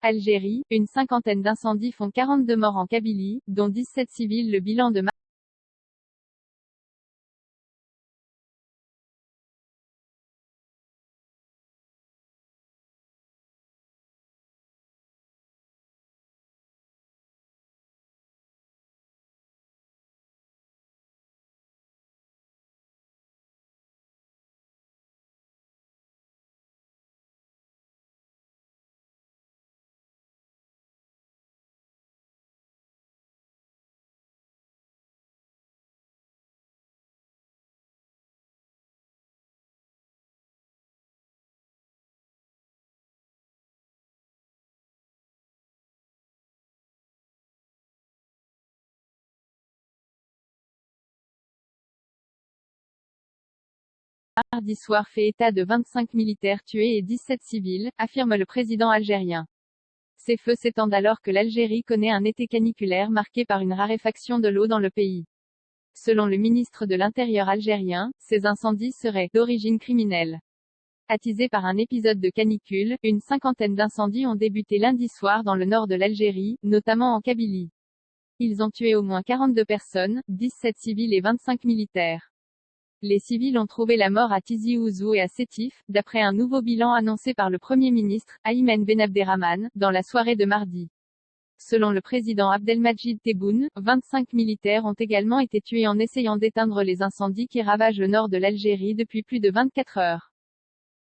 Algérie, une cinquantaine d'incendies font 42 morts en Kabylie, dont 17 civils. Le bilan de mardi soir fait état de 25 militaires tués et 17 civils, affirme le président algérien. Ces feux s'étendent alors que l'Algérie connaît un été caniculaire marqué par une raréfaction de l'eau dans le pays. Selon le ministre de l'Intérieur algérien, ces incendies seraient d'origine criminelle. Attisés par un épisode de canicule, une cinquantaine d'incendies ont débuté lundi soir dans le nord de l'Algérie, notamment en Kabylie. Ils ont tué au moins 42 personnes, 17 civils et 25 militaires. Les civils ont trouvé la mort à Tizi Ouzou et à Sétif, d'après un nouveau bilan annoncé par le Premier ministre, Aymen Ben Abderrahmane, dans la soirée de mardi. Selon le président Abdelmadjid Tebboune, 25 militaires ont également été tués en essayant d'éteindre les incendies qui ravagent le nord de l'Algérie depuis plus de 24 heures.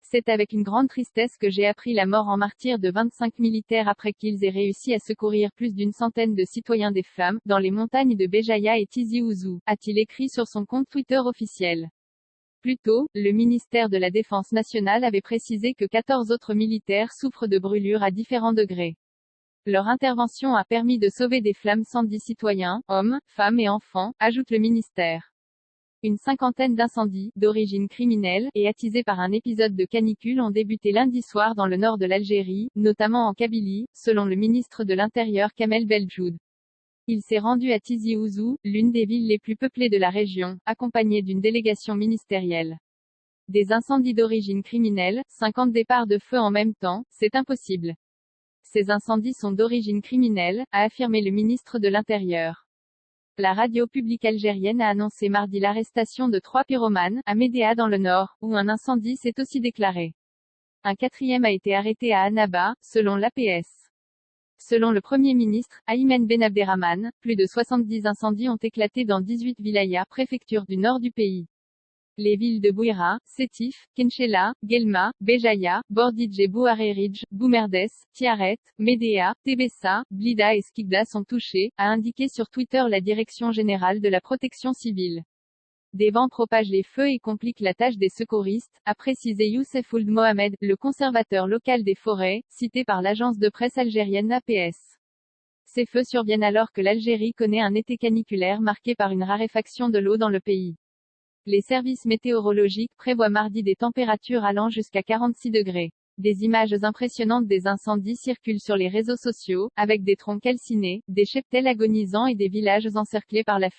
C'est avec une grande tristesse que j'ai appris la mort en martyr de 25 militaires après qu'ils aient réussi à secourir plus d'une centaine de citoyens des flammes, dans les montagnes de Béjaïa et Tizi Ouzou, a-t-il écrit sur son compte Twitter officiel. Plus tôt, le ministère de la Défense nationale avait précisé que 14 autres militaires souffrent de brûlures à différents degrés. Leur intervention a permis de sauver des flammes 110 citoyens, hommes, femmes et enfants, ajoute le ministère. Une cinquantaine d'incendies, d'origine criminelle, et attisés par un épisode de canicule ont débuté lundi soir dans le nord de l'Algérie, notamment en Kabylie, selon le ministre de l'Intérieur Kamel Beljoud. Il s'est rendu à Tizi Ouzou, l'une des villes les plus peuplées de la région, accompagné d'une délégation ministérielle. Des incendies d'origine criminelle, 50 départs de feu en même temps, c'est impossible. Ces incendies sont d'origine criminelle, a affirmé le ministre de l'Intérieur. La radio publique algérienne a annoncé mardi l'arrestation de 3 pyromanes, à Médéa dans le nord, où un incendie s'est aussi déclaré. Un quatrième a été arrêté à Annaba, selon l'APS. Selon le Premier ministre, Aymen Ben Abderrahmane, plus de 70 incendies ont éclaté dans 18 wilayas, préfectures du nord du pays. Les villes de Bouira, Sétif, Kenchela, Guelma, Béjaïa, Bordidje Bouaréridj, Boumerdes, Tiaret, Médéa, Tébessa, Blida et Skikda sont touchées, a indiqué sur Twitter la Direction générale de la protection civile. Des vents propagent les feux et compliquent la tâche des secouristes, a précisé Youssef Ould Mohamed, le conservateur local des forêts, cité par l'agence de presse algérienne APS. Ces feux surviennent alors que l'Algérie connaît un été caniculaire marqué par une raréfaction de l'eau dans le pays. Les services météorologiques prévoient mardi des températures allant jusqu'à 46 degrés. Des images impressionnantes des incendies circulent sur les réseaux sociaux, avec des troncs calcinés, des cheptels agonisants et des villages encerclés par la